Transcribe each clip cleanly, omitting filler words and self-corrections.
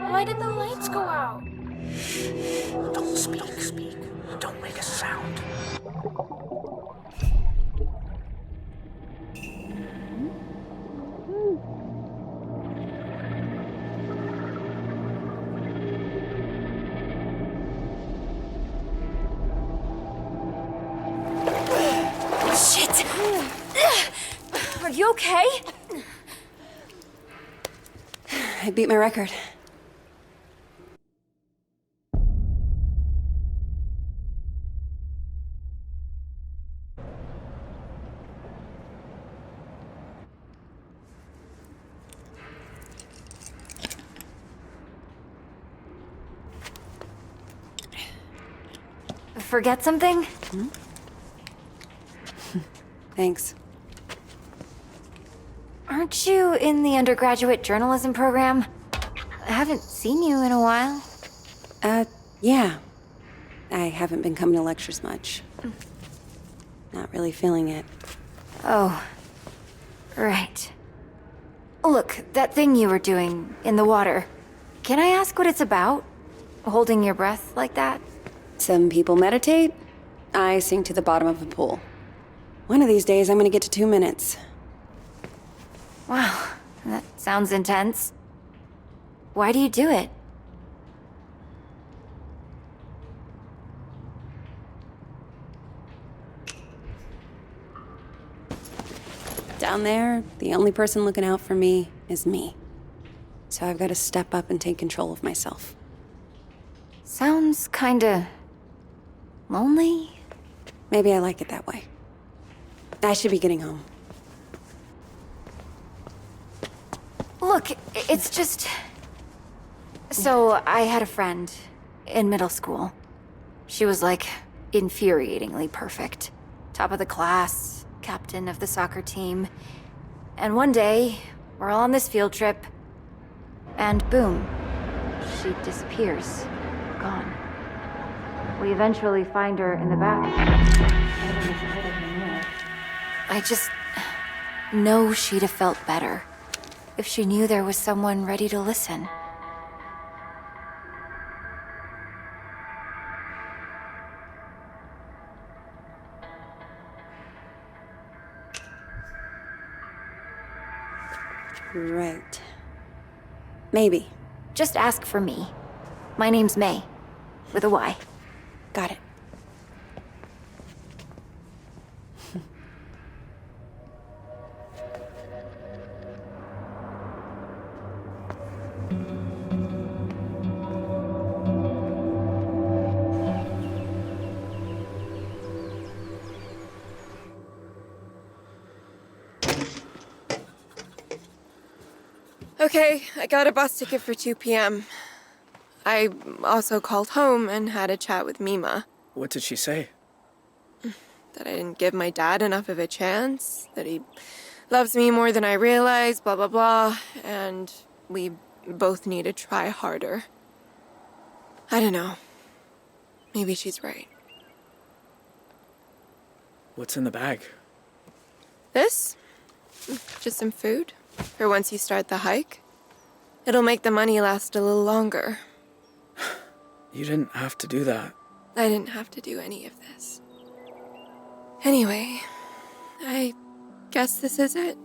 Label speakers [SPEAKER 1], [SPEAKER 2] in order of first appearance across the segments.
[SPEAKER 1] Why did the lights go out?
[SPEAKER 2] Don't speak. Don't make a sound.
[SPEAKER 1] Shit! Are you okay?
[SPEAKER 3] I beat my record.
[SPEAKER 1] Forget something?
[SPEAKER 3] Thanks.
[SPEAKER 1] Aren't you in the undergraduate journalism program? I haven't seen you in a while.
[SPEAKER 3] Yeah. I haven't been coming to lectures much. Not really feeling it.
[SPEAKER 1] Oh, right. Look, that thing you were doing in the water. Can I ask what it's about? Holding your breath like that?
[SPEAKER 3] Some people meditate. I sink to the bottom of a pool. One of these days, I'm gonna get to 2 minutes.
[SPEAKER 1] Wow, that sounds intense. Why do you do it?
[SPEAKER 3] Down there, the only person looking out for me is me. So I've got to step up and take control of myself.
[SPEAKER 1] Sounds kinda... lonely?
[SPEAKER 3] Maybe I like it that way. I should be getting home.
[SPEAKER 1] Look, it's just... So, I had a friend in middle school. She was like infuriatingly perfect. Top of the class, captain of the soccer team. And one day, we're all on this field trip, and boom, she disappears. Gone. We eventually find her in the bathroom. I just know she'd have felt better if she knew there was someone ready to listen.
[SPEAKER 3] Right. Maybe.
[SPEAKER 1] Just ask for me. My name's May, with a Y.
[SPEAKER 3] Got it.
[SPEAKER 4] Okay, I got a bus ticket for 2 p.m. I also called home and had a chat with Mima.
[SPEAKER 2] What did she say?
[SPEAKER 4] That I didn't give my dad enough of a chance, that he loves me more than I realize, blah, blah, blah, and we both need to try harder. I don't know. Maybe she's right.
[SPEAKER 2] What's in the bag?
[SPEAKER 4] This? Just some food. For once you start the hike. It'll make the money last a little longer.
[SPEAKER 2] You didn't have to do that.
[SPEAKER 4] I didn't have to do any of this. Anyway, I guess this is it.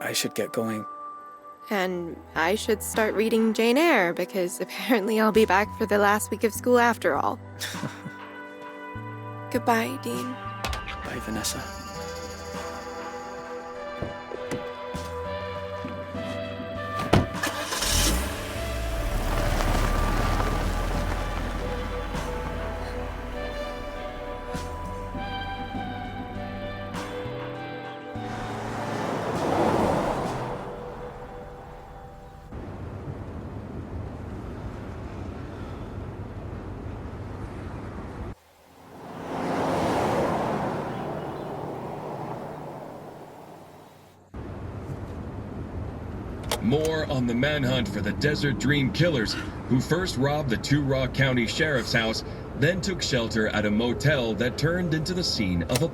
[SPEAKER 2] I should get going.
[SPEAKER 4] And I should start reading Jane Eyre, because apparently I'll be back for the last week of school after all. Goodbye, Dean.
[SPEAKER 2] Bye, Vanessa.
[SPEAKER 5] More on the manhunt for the Desert Dream killers, who first robbed the Two Rock County Sheriff's house, then took shelter at a motel that turned into the scene of a...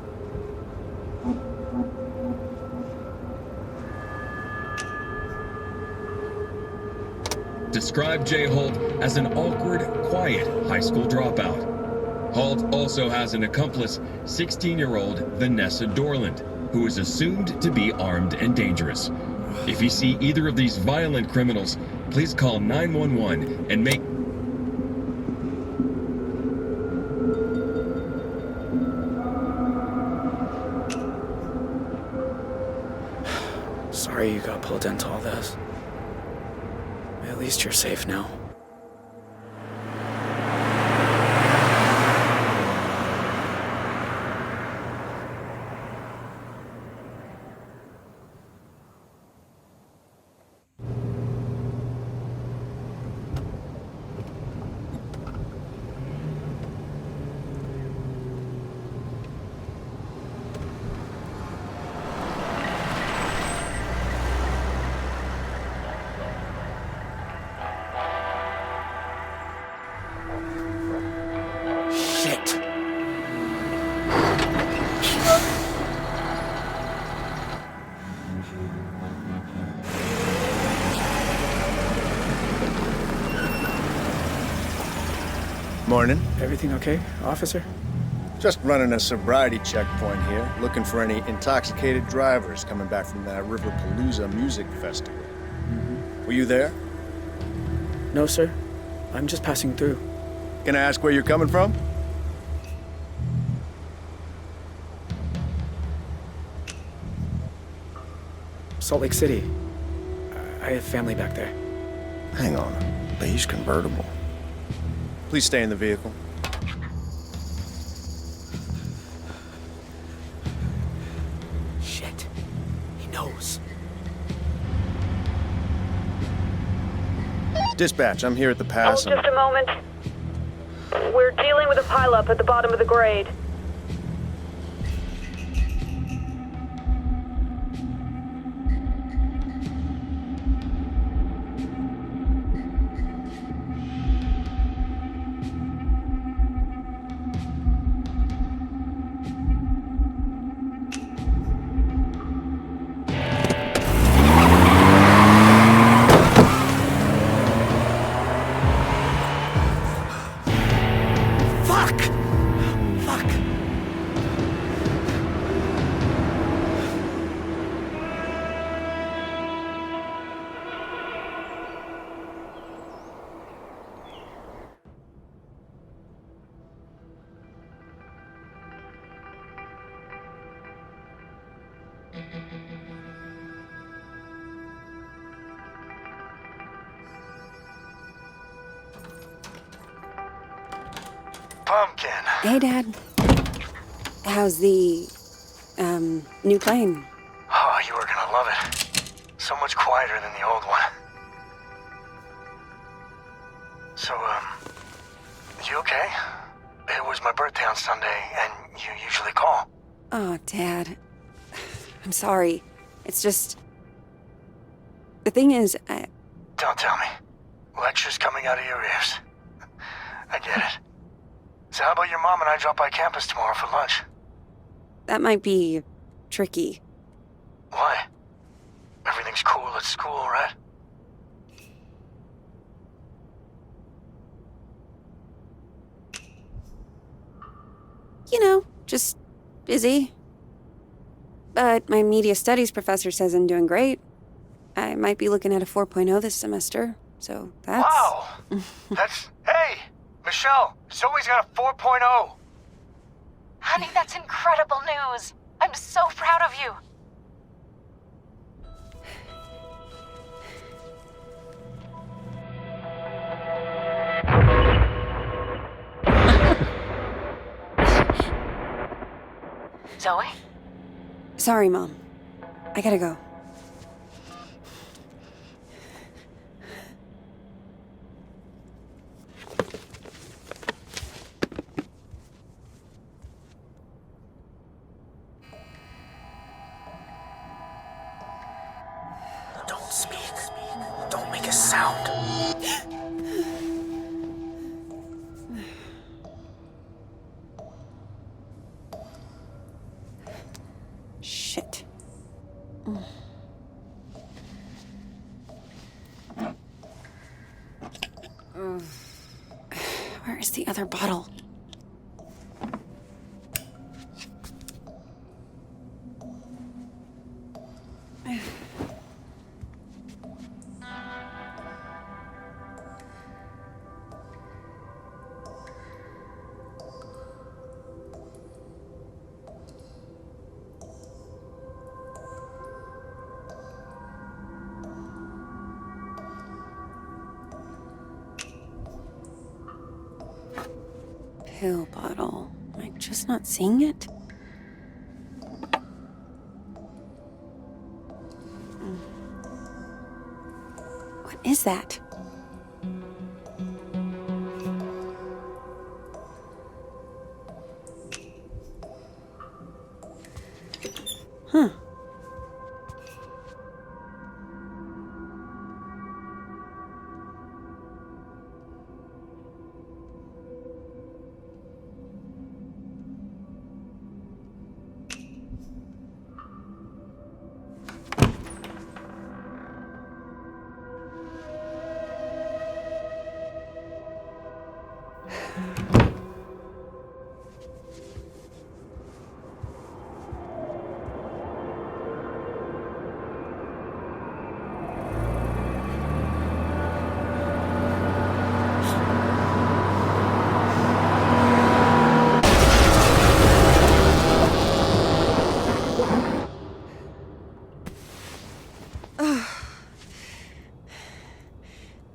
[SPEAKER 5] Described Jay Holt as an awkward, quiet high school dropout. Holt also has an accomplice, 16-year-old Vanessa Dorland, who is assumed to be armed and dangerous. If you see either of these violent criminals, please call 911 and make...
[SPEAKER 2] Sorry you got pulled into all this. At least you're safe now. Shit.
[SPEAKER 6] Morning.
[SPEAKER 2] Everything okay, officer?
[SPEAKER 6] Just running a sobriety checkpoint here, looking for any intoxicated drivers coming back from that Riverpalooza music festival. Were you there?
[SPEAKER 2] No, sir. I'm just passing through.
[SPEAKER 6] Can I ask where you're coming from?
[SPEAKER 2] Salt Lake City. I have family back there.
[SPEAKER 6] Hang on. A beige convertible. Please stay in the vehicle.
[SPEAKER 2] Shit. He knows.
[SPEAKER 6] Dispatch, I'm here at the pass.
[SPEAKER 7] Hold just a moment. We're dealing with a pileup at the bottom of the grade.
[SPEAKER 2] Fuck! Fuck!
[SPEAKER 8] Pumpkin.
[SPEAKER 3] Hey, Dad. How's the, new plane?
[SPEAKER 8] Oh, you are gonna love it. So much quieter than the old one. So, you okay? It was my birthday on Sunday, and you usually call.
[SPEAKER 3] Oh, Dad. I'm sorry. It's just... The thing is,
[SPEAKER 8] Don't tell me. Lectures coming out of your ears. I get it. So how about your mom and I drop by campus tomorrow for lunch?
[SPEAKER 3] that might be tricky.
[SPEAKER 8] Why? Everything's cool at school, right?
[SPEAKER 3] You know, just busy. But my media studies professor says I'm doing great. I might be looking at a 4.0 this semester, so that's...
[SPEAKER 8] Wow! Hey! Michelle, Zoe's got a 4.0!
[SPEAKER 9] Honey, that's incredible news. I'm so proud of you. Zoe?
[SPEAKER 3] Sorry, Mom. I gotta go.
[SPEAKER 2] Don't speak. sound.
[SPEAKER 3] Shit. Where is the other bottle? Pill bottle. Am I just not seeing it? What is that? Huh.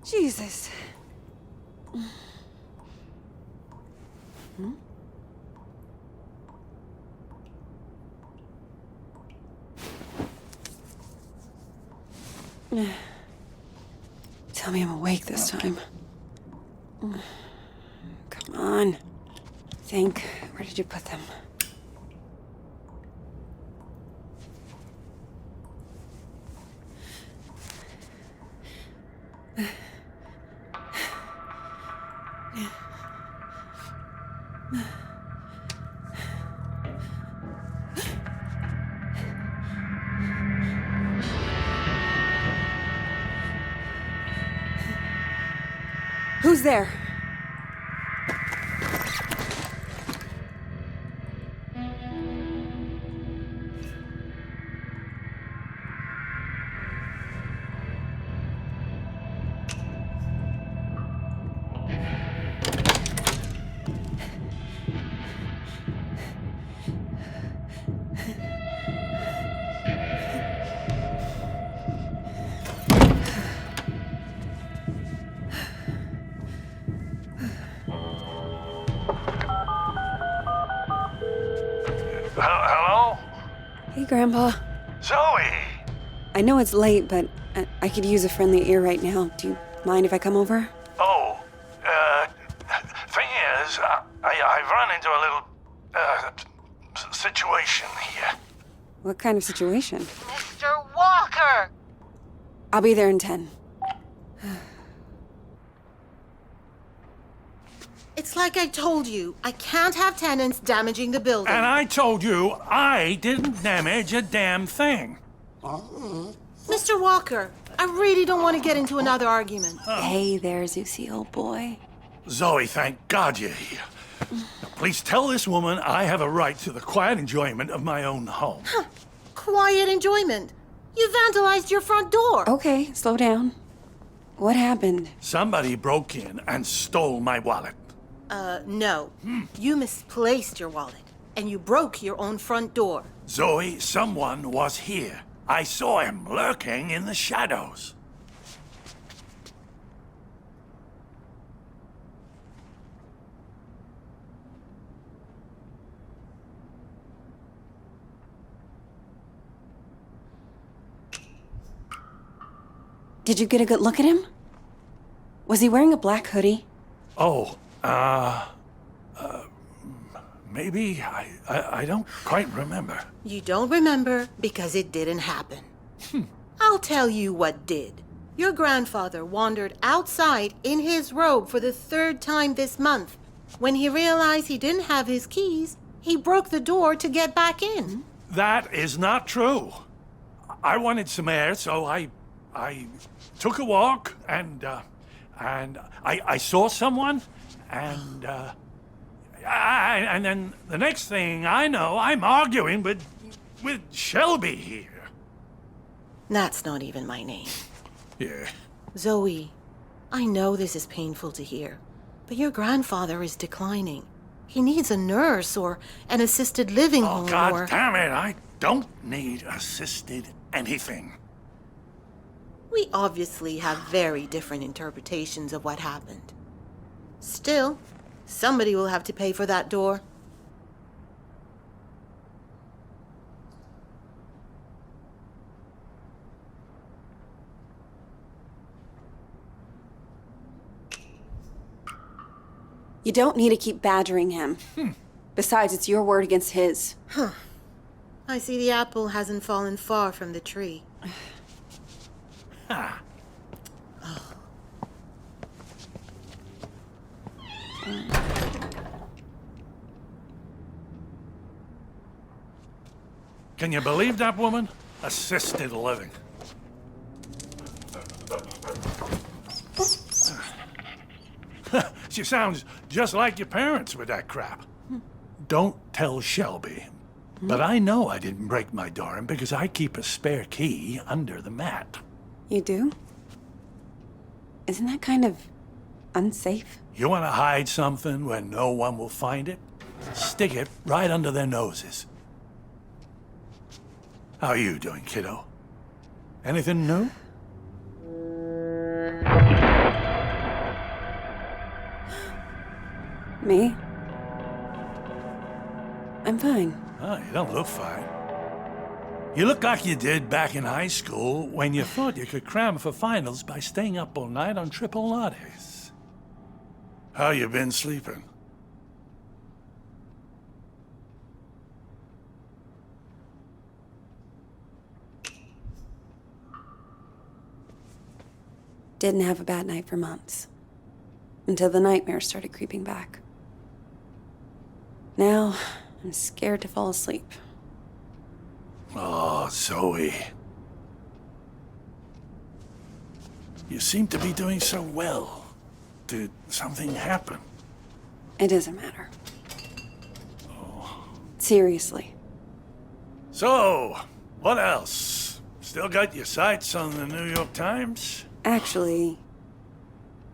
[SPEAKER 3] Jesus. Tell me I'm awake this time. Come on. Think. Where did you put them? Who's there?
[SPEAKER 8] Hello?
[SPEAKER 3] Hey, Grandpa.
[SPEAKER 8] Zoe!
[SPEAKER 3] I know it's late, but I could use a friendly ear right now. Do you mind if I come over?
[SPEAKER 8] Oh, thing is, I've run into a little, situation here.
[SPEAKER 3] What kind of situation?
[SPEAKER 9] Mr. Walker!
[SPEAKER 3] I'll be there in 10.
[SPEAKER 10] It's like I told you. I can't have tenants damaging the building.
[SPEAKER 11] And I told you I didn't damage a damn thing.
[SPEAKER 10] Mr. Walker, I really don't want to get into another argument.
[SPEAKER 3] Hey there, Zeusy, old boy.
[SPEAKER 11] Zoe, thank God you're here. Now, please tell this woman I have a right to the quiet enjoyment of my own home.
[SPEAKER 10] Quiet enjoyment. You vandalized your front door.
[SPEAKER 3] Okay, slow down. What happened?
[SPEAKER 11] Somebody broke in and stole my wallet.
[SPEAKER 10] No. You misplaced your wallet, and you broke your own front door.
[SPEAKER 11] Zoe, someone was here. I saw him lurking in the shadows.
[SPEAKER 3] Did you get a good look at him? Was he wearing a black hoodie?
[SPEAKER 11] Oh, maybe. I don't quite remember.
[SPEAKER 10] You don't remember because it didn't happen. I'll tell you what did. Your grandfather wandered outside in his robe for the 3rd time this month. When he realized he didn't have his keys, he broke the door to get back in.
[SPEAKER 11] That is not true. I wanted some air, so I took a walk, and I saw someone, and then the next thing I know, I'm arguing with Shelby here.
[SPEAKER 10] That's not even my name.
[SPEAKER 11] Yeah.
[SPEAKER 10] Zoe, I know this is painful to hear, but your grandfather is declining. He needs a nurse or an assisted living home
[SPEAKER 11] Oh, God
[SPEAKER 10] or...
[SPEAKER 11] damn it, I don't need assisted anything.
[SPEAKER 10] We obviously have very different interpretations of what happened. Still, somebody will have to pay for that door.
[SPEAKER 3] You don't need to keep badgering him. Besides, it's your word against his.
[SPEAKER 10] I see the apple hasn't fallen far from the tree.
[SPEAKER 11] Can you believe that woman? Assisted living. She sounds just like your parents with that crap. Don't tell Shelby. But I know I didn't break my door in because I keep a spare key under the mat.
[SPEAKER 3] You do? Isn't that kind of unsafe?
[SPEAKER 11] You want to hide something where no one will find it? Stick it right under their noses. How are you doing, kiddo? Anything new?
[SPEAKER 3] Me? I'm fine.
[SPEAKER 11] Oh, you don't look fine. You look like you did back in high school when you thought you could cram for finals by staying up all night on triple lattes. How you been sleeping?
[SPEAKER 3] Didn't have a bad night for months. Until the nightmares started creeping back. Now, I'm scared to fall asleep.
[SPEAKER 11] Oh, Zoe. You seem to be doing so well. Did something happen?
[SPEAKER 3] It doesn't matter. Seriously.
[SPEAKER 11] So, what else? Still got your sights on the New York Times?
[SPEAKER 3] Actually,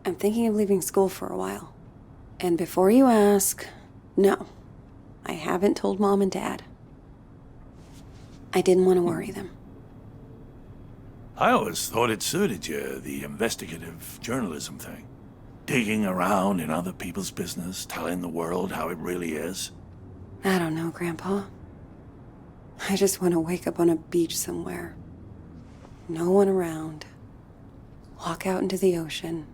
[SPEAKER 3] I'm thinking of leaving school for a while. And before you ask, no. I haven't told Mom and Dad. I didn't want to worry them.
[SPEAKER 11] I always thought it suited you, the investigative journalism thing. Digging around in other people's business, telling the world how it really is.
[SPEAKER 3] I don't know, Grandpa. I just want to wake up on a beach somewhere. No one around. Walk out into the ocean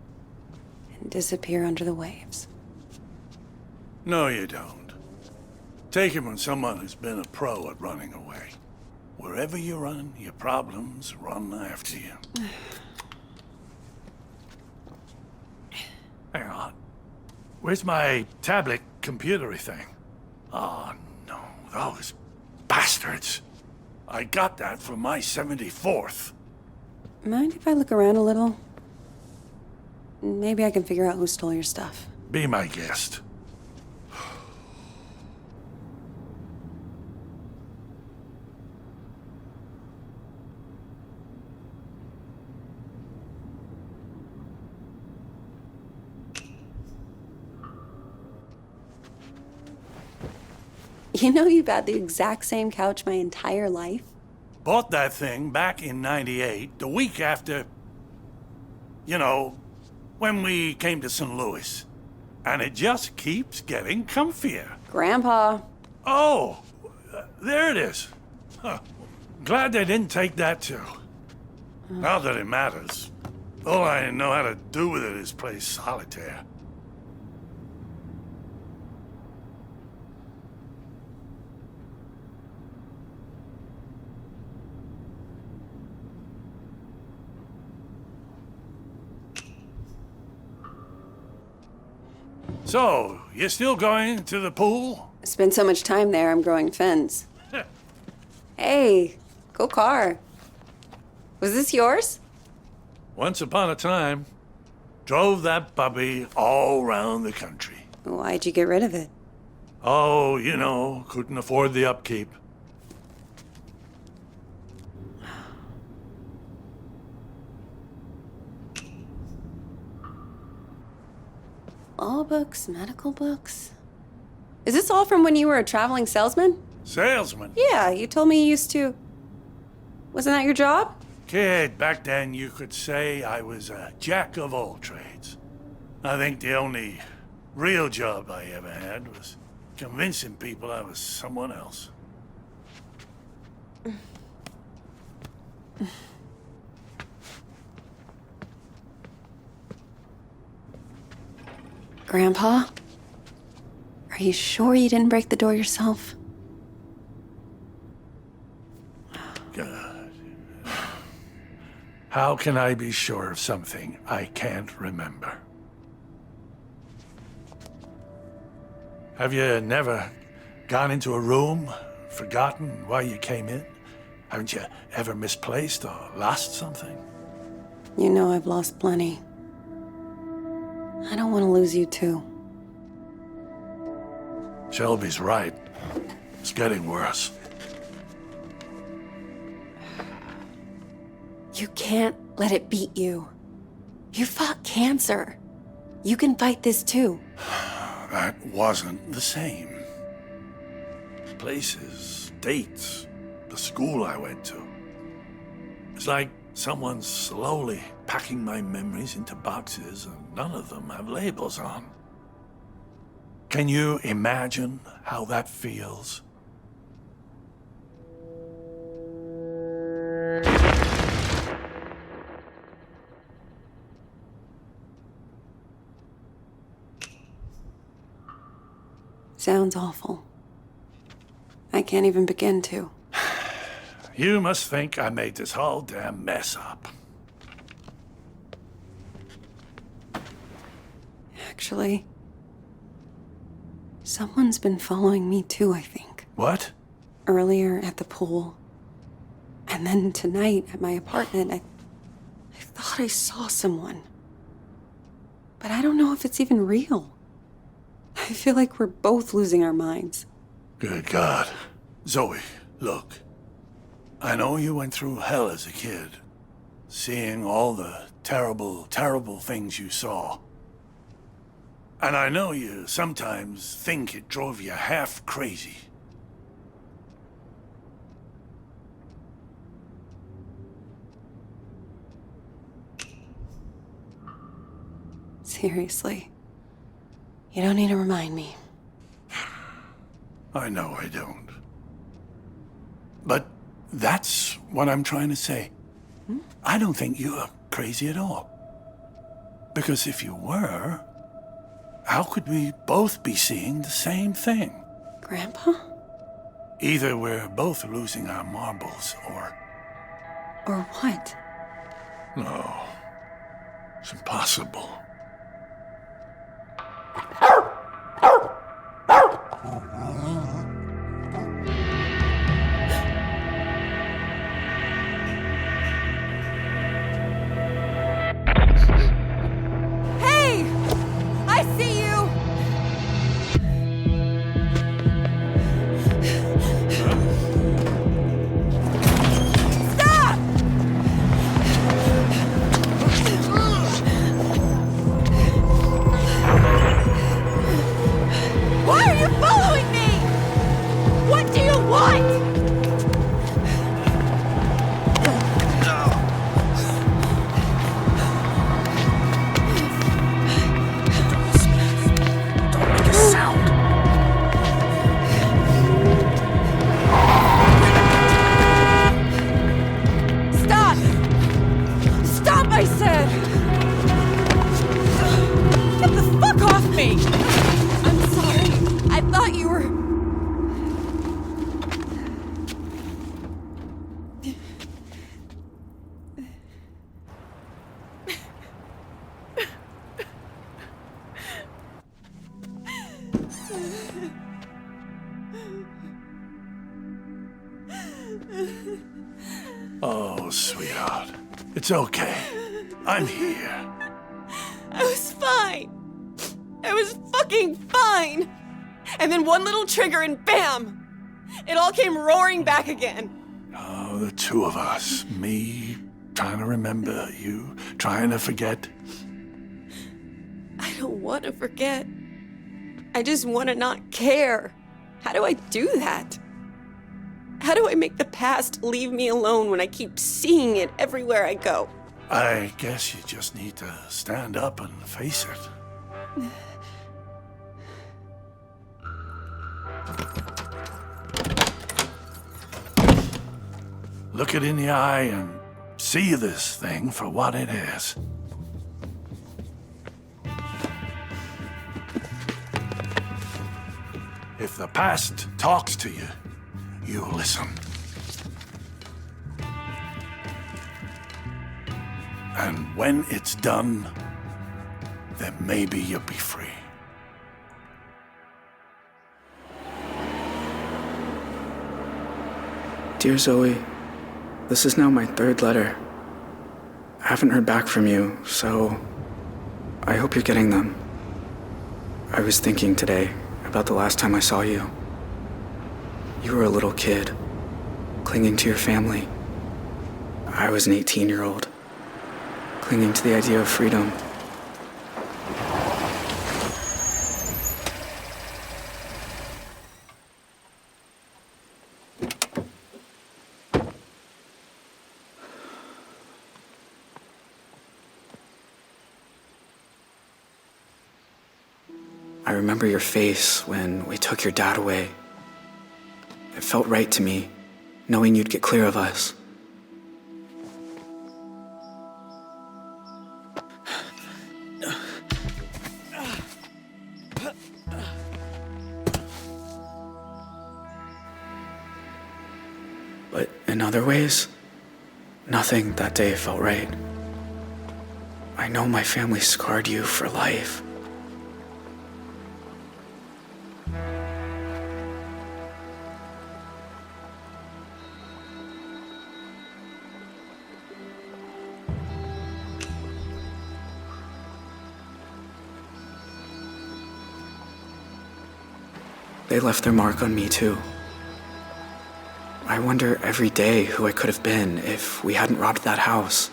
[SPEAKER 3] and disappear under the waves.
[SPEAKER 11] No, you don't. Take it from someone who's been a pro at running away. Wherever you run, your problems run after you. Hang on. Where's my tablet computery thing? Oh, no. Those bastards. I got that for my 74th.
[SPEAKER 3] Mind if I look around a little? Maybe I can figure out who stole your stuff.
[SPEAKER 11] Be my guest.
[SPEAKER 3] You know you've had the exact same couch my entire life?
[SPEAKER 11] Bought that thing back in '98, the week after, you know, when we came to St. Louis. And it just keeps getting comfier.
[SPEAKER 3] Grandpa.
[SPEAKER 11] Oh, there it is. Huh. Glad they didn't take that too. Not that it matters. All I know how to do with it is play solitaire. So, you still going to the pool?
[SPEAKER 3] I spent so much time there, I'm growing fins. Hey, cool car. Was this yours?
[SPEAKER 11] Once upon a time, drove that puppy all around the country.
[SPEAKER 3] Why'd you get rid of it?
[SPEAKER 11] Oh, you know, couldn't afford the upkeep.
[SPEAKER 3] Law books, medical books. Is this all from when you were a traveling salesman?
[SPEAKER 11] Salesman?
[SPEAKER 3] Yeah, you told me you used to. Wasn't that your job?
[SPEAKER 11] Kid, back then you could say I was a jack of all trades. I think the only real job I ever had was convincing people I was someone else.
[SPEAKER 3] Grandpa? Are you sure you didn't break the door yourself?
[SPEAKER 11] God. How can I be sure of something I can't remember? Have you never gone into a room, forgotten why you came in? Haven't you ever misplaced or lost something?
[SPEAKER 3] You know I've lost plenty. I don't want to lose you too.
[SPEAKER 11] Shelby's right. It's getting worse.
[SPEAKER 3] You can't let it beat you. You fought cancer. You can fight this too.
[SPEAKER 11] That wasn't the same. Places, dates, the school I went to. It's like someone's slowly packing my memories into boxes and none of them have labels on. Can you imagine how that feels?
[SPEAKER 3] Sounds awful. I can't even begin to.
[SPEAKER 11] You must think I made this whole damn mess up.
[SPEAKER 3] Actually, someone's been following me too, I think.
[SPEAKER 11] What?
[SPEAKER 3] Earlier at the pool. And then tonight at my apartment, I thought I saw someone. But I don't know if it's even real. I feel like we're both losing our minds.
[SPEAKER 11] Good God. Zoe, look. I know you went through hell as a kid. Seeing all the terrible, terrible things you saw. And I know you sometimes think it drove you half crazy.
[SPEAKER 3] Seriously. You don't need to remind me.
[SPEAKER 11] I know I don't. But that's what I'm trying to say. I don't think you are crazy at all. Because if you were, how could we both be seeing the same thing?
[SPEAKER 3] Grandpa?
[SPEAKER 11] Either we're both losing our marbles, or...
[SPEAKER 3] Or what?
[SPEAKER 11] No. It's impossible.
[SPEAKER 3] Hey! I see you! Stop! Why are you following me?
[SPEAKER 11] Oh, sweetheart. It's okay. I'm here.
[SPEAKER 4] I was fine. I was fucking fine. And then one little trigger and bam! It all came roaring back again.
[SPEAKER 11] Oh, the two of us. Me trying to remember, you trying to forget.
[SPEAKER 4] I don't want to forget. I just want to not care. How do I do that? How do I make the past leave me alone when I keep seeing it everywhere I go?
[SPEAKER 11] I guess you just need to stand up and face it. Look it in the eye and see this thing for what it is. If the past talks to you, you listen. And when it's done, then maybe you'll be free.
[SPEAKER 12] Dear Zoe, this is now my third letter. I haven't heard back from you, so I hope you're getting them. I was thinking today about the last time I saw you. You were a little kid, clinging to your family. I was an 18-year-old, clinging to the idea of freedom. I remember your face when we took your dad away. It felt right to me, knowing you'd get clear of us. But in other ways, nothing that day felt right. I know my family scarred you for life. They left their mark on me too. I wonder every day who I could have been if we hadn't robbed that house.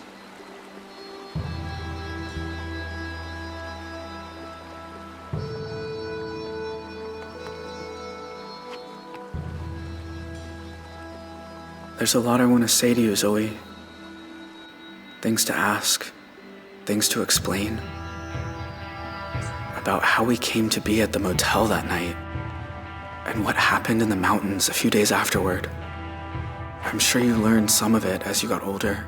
[SPEAKER 12] There's a lot I want to say to you, Zoe. Things to ask, things to explain. About how we came to be at the motel that night, and what happened in the mountains a few days afterward. I'm sure you learned some of it as you got older,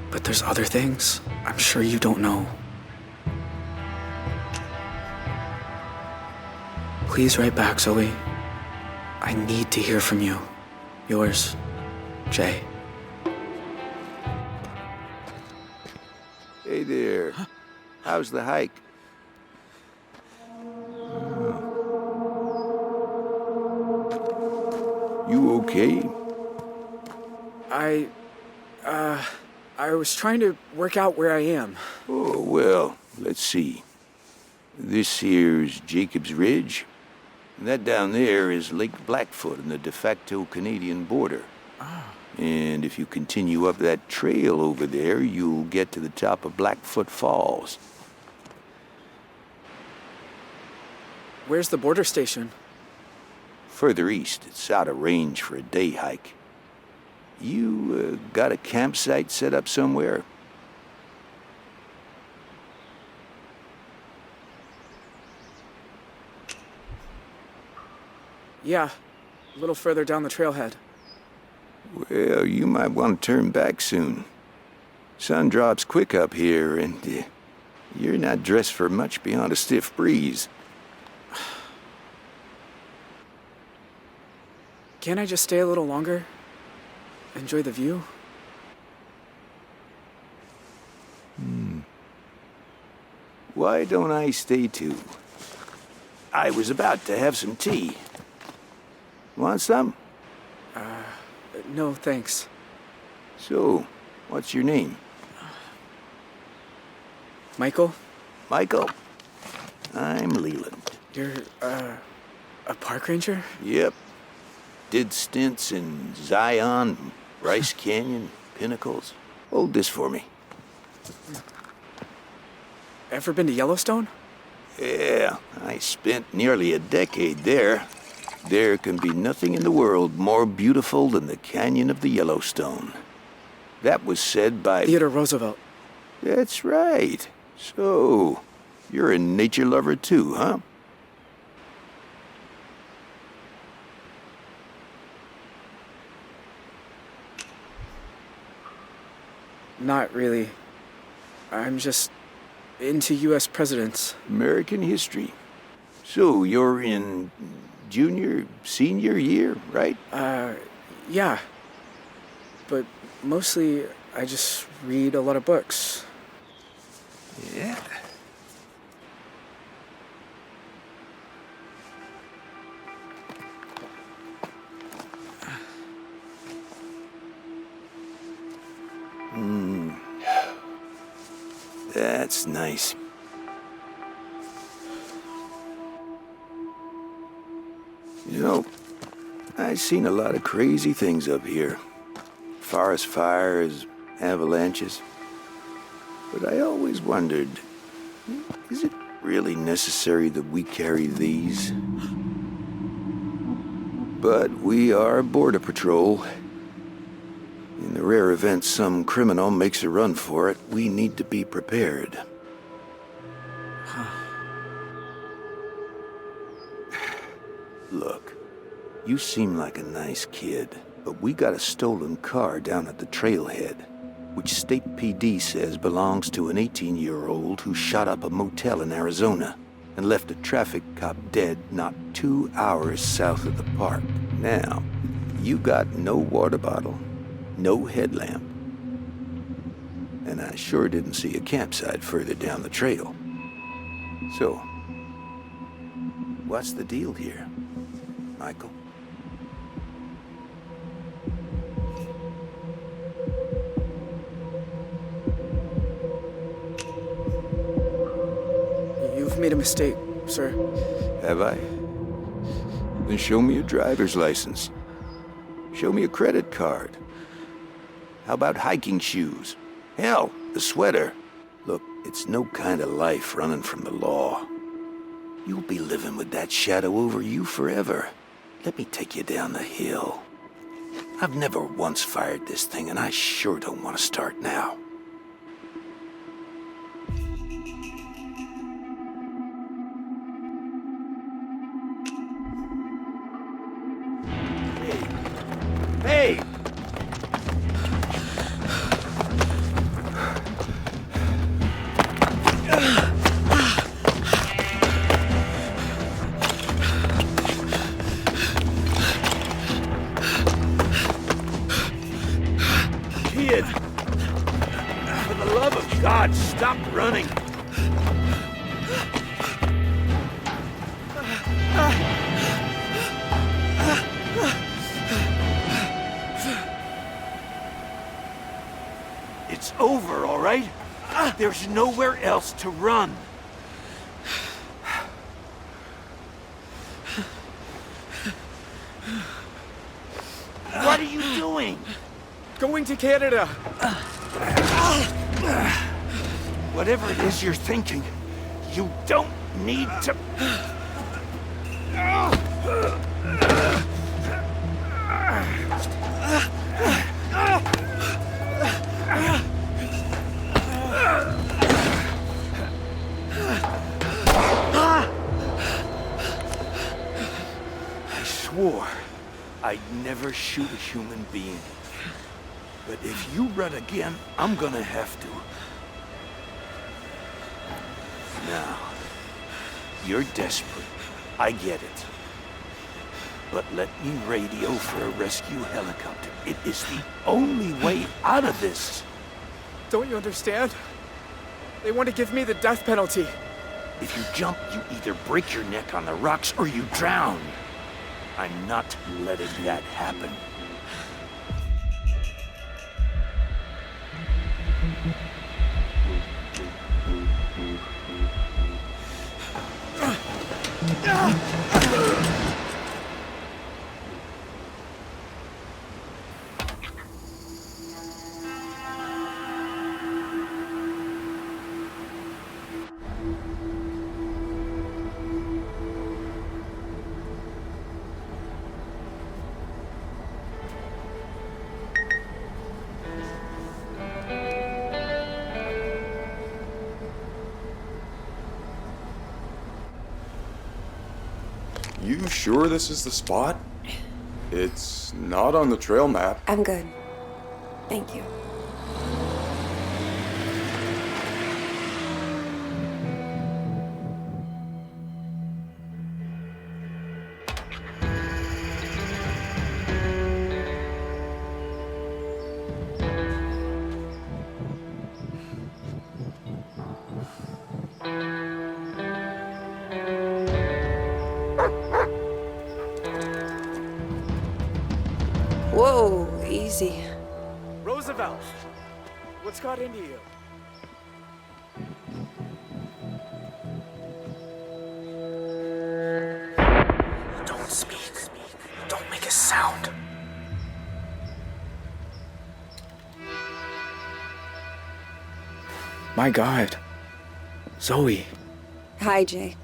[SPEAKER 12] but there's other things I'm sure you don't know. Please write back, Zoe. I need to hear from you. Yours, Jay.
[SPEAKER 13] Hey there. How's the hike? You okay?
[SPEAKER 12] I was trying to work out where I am.
[SPEAKER 13] Oh, well, let's see. This here's Jacob's Ridge. And that down there is Lake Blackfoot on the de facto Canadian border. And if you continue up that trail over there, you'll get to the top of Blackfoot Falls.
[SPEAKER 12] Where's the border station?
[SPEAKER 13] Further east, it's out of range for a day hike. You got a campsite set up somewhere?
[SPEAKER 12] Yeah, a little further down the trailhead.
[SPEAKER 13] Well, you might want to turn back soon. Sun drops quick up here, and you're not dressed for much beyond a stiff breeze.
[SPEAKER 12] Can't I just stay a little longer? Enjoy the view?
[SPEAKER 13] Why don't I stay too? I was about to have some tea. Want some?
[SPEAKER 12] No, thanks.
[SPEAKER 13] So, what's your name?
[SPEAKER 12] Michael?
[SPEAKER 13] Michael? I'm Leland.
[SPEAKER 12] You're, a park ranger?
[SPEAKER 13] Yep. Did stints in Zion, Bryce Canyon, Pinnacles. Hold this for me.
[SPEAKER 12] Ever been to Yellowstone?
[SPEAKER 13] Yeah, I spent nearly a decade there. There can be nothing in the world more beautiful than the canyon of the Yellowstone. That was said by...
[SPEAKER 12] Theodore Roosevelt.
[SPEAKER 13] That's right. So, you're a nature lover too, huh?
[SPEAKER 12] Not really. I'm just into U.S. presidents.
[SPEAKER 13] American history. So, you're in senior year, right?
[SPEAKER 12] Yeah. But mostly, I just read a lot of books.
[SPEAKER 13] Yeah. That's nice. You know, I've seen a lot of crazy things up here. Forest fires, avalanches. But I always wondered, is it really necessary that we carry these? But we are Border Patrol. In the rare event some criminal makes a run for it, we need to be prepared. Look, you seem like a nice kid, but we got a stolen car down at the trailhead, which State PD says belongs to an 18-year-old who shot up a motel in Arizona and left a traffic cop dead not 2 hours south of the park. Now, you got no water bottle, no headlamp, and I sure didn't see a campsite further down the trail. So, what's the deal here, Michael?
[SPEAKER 12] You've made a mistake, sir.
[SPEAKER 13] Have I? Then show me your driver's license. Show me a credit card. How about hiking shoes? Hell, the sweater. Look, it's no kind of life running from the law. You'll be living with that shadow over you forever. Let me take you down the hill. I've never once fired this thing, and I sure don't want to start now. Hey! Kid! For the love of God, stop running! It's over, all right? There's nowhere else to run. What are you doing?
[SPEAKER 12] Going to Canada.
[SPEAKER 13] Whatever it is you're thinking, you don't need to... I swore I'd never shoot a human being. But if you run again, I'm gonna have to. Now, you're desperate. I get it. But let me radio for a rescue helicopter. It is the only way out of this.
[SPEAKER 12] Don't you understand? They want to give me the death penalty.
[SPEAKER 13] If you jump, you either break your neck on the rocks or you drown. I'm not letting that happen.
[SPEAKER 14] You sure this is the spot? It's not on the trail map.
[SPEAKER 3] I'm good. Thank you. Whoa, easy.
[SPEAKER 2] Roosevelt, what's got into you? Don't speak. Don't make a sound.
[SPEAKER 12] My God. Zoe,
[SPEAKER 3] Hi, Jay.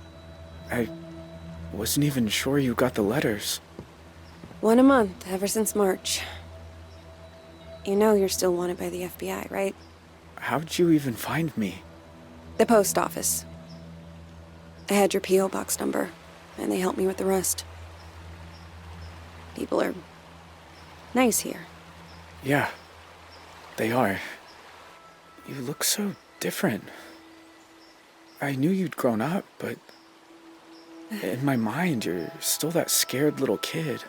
[SPEAKER 12] I wasn't even sure you got the letters.
[SPEAKER 3] 1 a month, ever since March. You know you're still wanted by the FBI, right?
[SPEAKER 12] How'd you even find me?
[SPEAKER 3] The post office. I had your P.O. box number, and they helped me with the rest. People are nice here.
[SPEAKER 12] Yeah, they are. You look so different. I knew you'd grown up, but in my mind, you're still that scared little kid.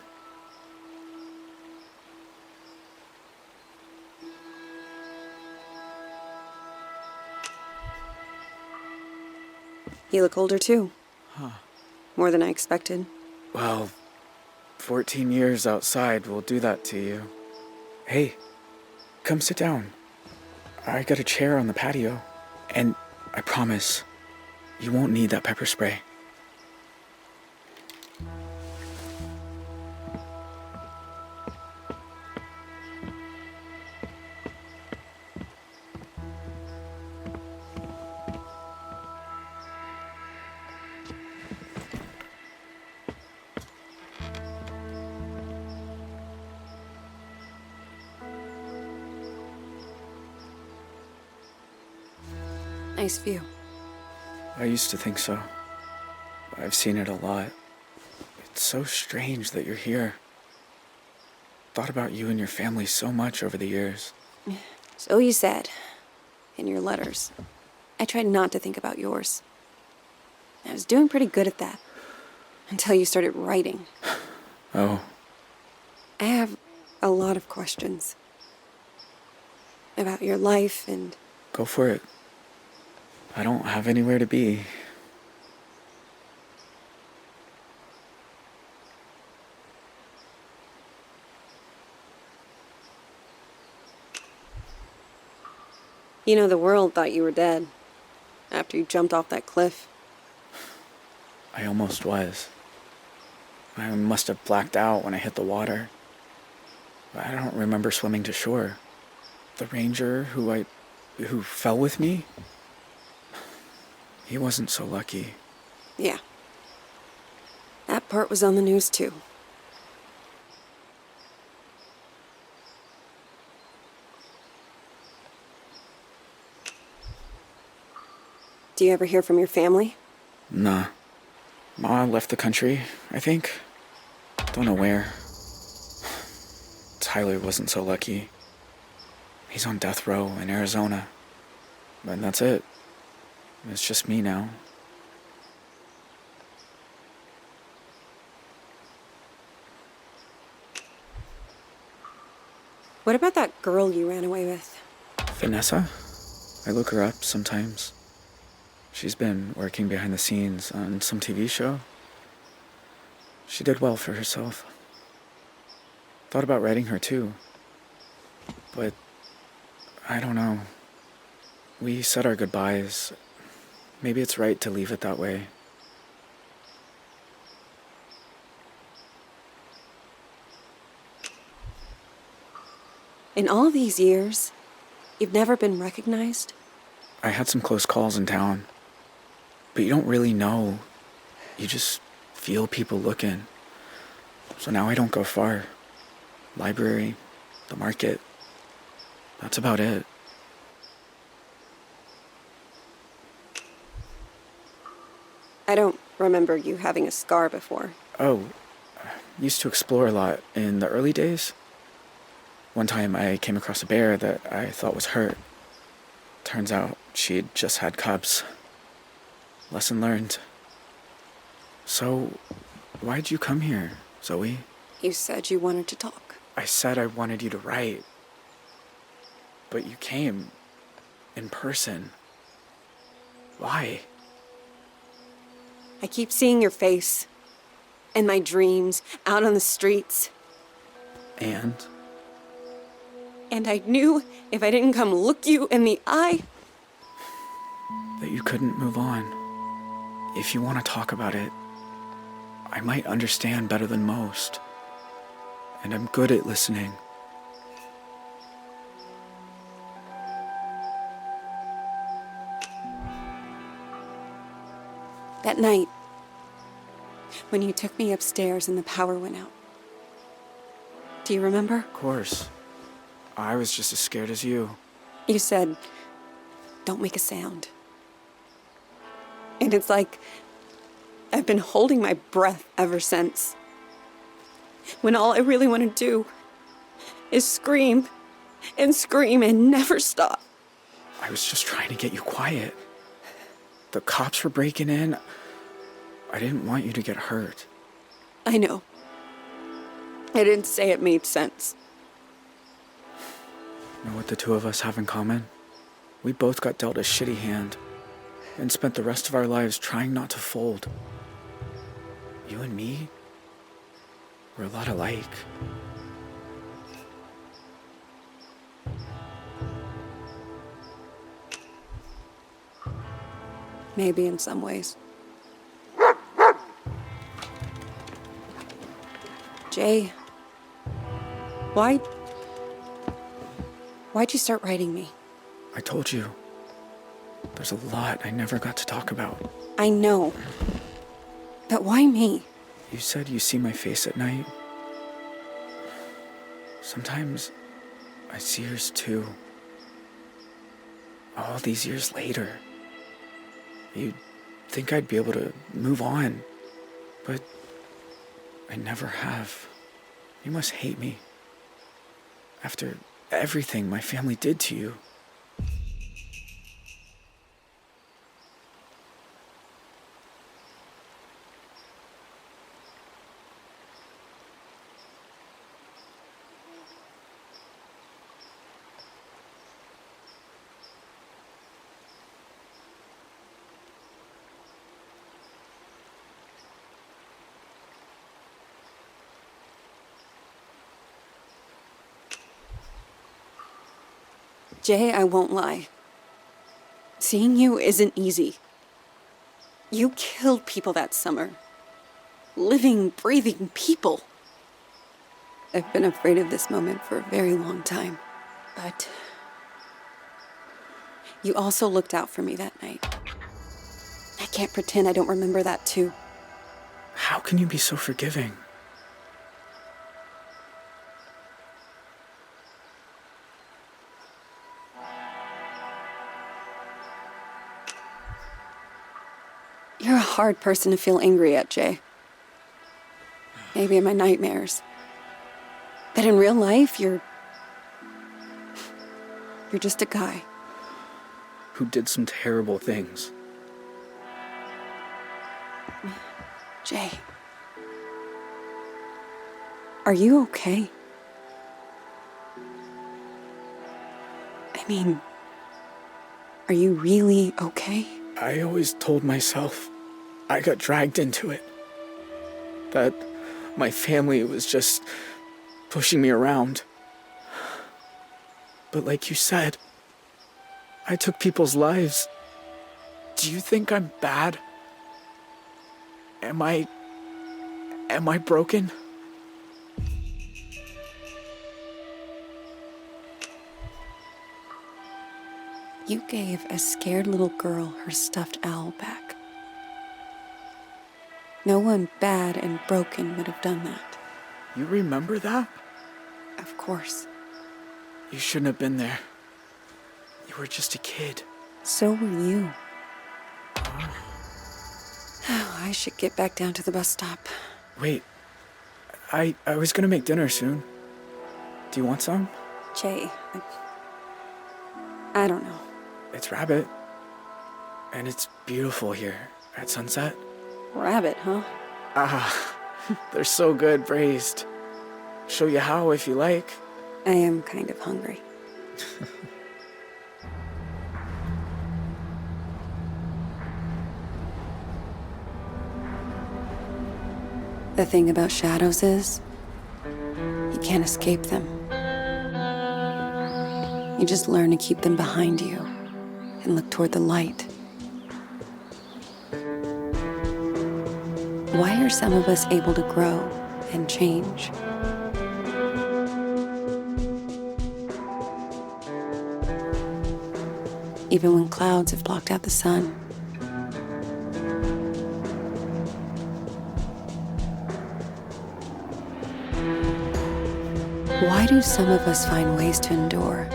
[SPEAKER 3] You look older, too.
[SPEAKER 12] Huh.
[SPEAKER 3] More than I expected.
[SPEAKER 12] Well, 14 years outside will do that to you. Hey, come sit down. I got a chair on the patio, and I promise, you won't need that pepper spray.
[SPEAKER 3] Nice view.
[SPEAKER 12] I used to think so. I've seen it a lot. It's so strange that you're here. Thought about you and your family so much over the years.
[SPEAKER 3] So you said. In your letters. I tried not to think about yours. I was doing pretty good at that. Until you started writing.
[SPEAKER 12] Oh.
[SPEAKER 3] I have a lot of questions. About your life and...
[SPEAKER 12] Go for it. I don't have anywhere to be.
[SPEAKER 3] You know, the world thought you were dead. After you jumped off that cliff.
[SPEAKER 12] I almost was. I must have blacked out when I hit the water. I don't remember swimming to shore. The ranger who fell with me, he wasn't so lucky.
[SPEAKER 3] Yeah. That part was on the news, too. Do you ever hear from your family?
[SPEAKER 12] Nah. Ma left the country, I think. Don't know where. Tyler wasn't so lucky. He's on death row in Arizona. And that's it. It's just me now.
[SPEAKER 3] What about that girl you ran away with?
[SPEAKER 12] Vanessa? I look her up sometimes. She's been working behind the scenes on some TV show. She did well for herself. Thought about writing her too. But I don't know. We said our goodbyes. Maybe it's right to leave it that way.
[SPEAKER 3] In all these years, you've never been recognized?
[SPEAKER 12] I had some close calls in town. But you don't really know. You just feel people looking. So now I don't go far. Library, the market. That's about it.
[SPEAKER 3] I don't remember you having a scar before.
[SPEAKER 12] Oh, used to explore a lot in the early days. One time I came across a bear that I thought was hurt. Turns out she'd just had cubs. Lesson learned. So, why'd you come here, Zoe?
[SPEAKER 3] You said you wanted to talk.
[SPEAKER 12] I said I wanted you to write. But you came in person. Why?
[SPEAKER 3] I keep seeing your face. In my dreams, out on the streets.
[SPEAKER 12] And?
[SPEAKER 3] And I knew if I didn't come look you in the eye...
[SPEAKER 12] that you couldn't move on. If you want to talk about it, I might understand better than most. And I'm good at listening.
[SPEAKER 3] That night, when you took me upstairs and the power went out. Do you remember?
[SPEAKER 12] Of course. I was just as scared as you.
[SPEAKER 3] You said, don't make a sound. And it's like I've been holding my breath ever since. When all I really want to do is scream and scream and never stop.
[SPEAKER 12] I was just trying to get you quiet. The cops were breaking in. I didn't want you to get hurt.
[SPEAKER 3] I know. I didn't say it made sense.
[SPEAKER 12] Know what the two of us have in common? We both got dealt a shitty hand and spent the rest of our lives trying not to fold. You and me, we're a lot alike.
[SPEAKER 3] Maybe in some ways. Jay, why'd you start writing me?
[SPEAKER 12] I told you. There's a lot I never got to talk about.
[SPEAKER 3] I know. But why me?
[SPEAKER 12] You said you see my face at night. Sometimes I see yours too. All these years later. You'd think I'd be able to move on, but I never have. You must hate me. After everything my family did to you.
[SPEAKER 3] Jay, I won't lie. Seeing you isn't easy. You killed people that summer. Living, breathing people. I've been afraid of this moment for a very long time. But you also looked out for me that night. I can't pretend I don't remember that too.
[SPEAKER 12] How can you be so forgiving?
[SPEAKER 3] You're a hard person to feel angry at, Jay. Maybe in my nightmares. But in real life, you're just a guy.
[SPEAKER 12] Who did some terrible things.
[SPEAKER 3] Jay. Are you okay? I mean, are you really okay?
[SPEAKER 12] I always told myself I got dragged into it. That my family was just pushing me around. But like you said, I took people's lives. Do you think I'm bad? Am I broken?
[SPEAKER 3] You gave a scared little girl her stuffed owl back. No one bad and broken would have done that.
[SPEAKER 12] You remember that?
[SPEAKER 3] Of course.
[SPEAKER 12] You shouldn't have been there. You were just a kid.
[SPEAKER 3] So were you. Oh, I should get back down to the bus stop.
[SPEAKER 12] Wait, I was gonna make dinner soon. Do you want some?
[SPEAKER 3] Jay, I don't know.
[SPEAKER 12] It's rabbit. And it's beautiful here at sunset.
[SPEAKER 3] Rabbit, huh?
[SPEAKER 12] Ah, they're so good braised. Show you how if you like.
[SPEAKER 3] I am kind of hungry. The thing about shadows is, you can't escape them. You just learn to keep them behind you and look toward the light. Why are some of us able to grow and change? Even when clouds have blocked out the sun. Why do some of us find ways to endure?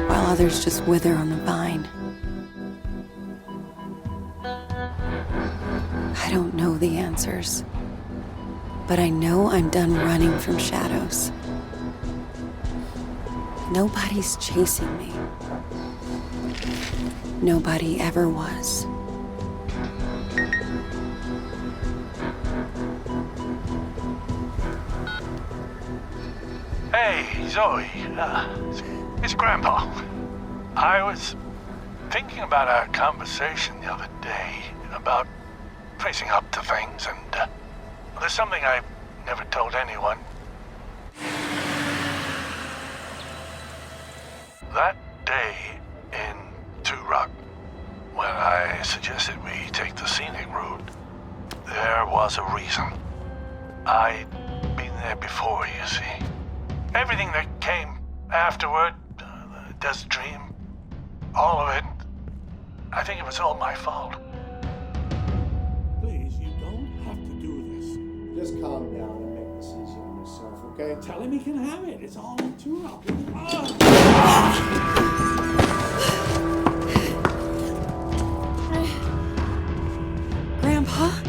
[SPEAKER 3] While others just wither on the vine. I don't know the answers, but I know I'm done running from shadows. Nobody's chasing me. Nobody ever was.
[SPEAKER 11] Hey, Zoe. It's Grandpa. I was thinking about our conversation the other day about facing up to things, and there's something I never told anyone. That day in Two Rock, when I suggested we take the scenic route, there was a reason. I'd been there before, you see. Everything that came afterward, the desert dream, all of it, I think it was all my fault.
[SPEAKER 15] Please, you don't have to do this.
[SPEAKER 6] Just calm down and make this easy on yourself, okay?
[SPEAKER 15] Tell him he can have it. It's all too up.
[SPEAKER 3] Grandpa?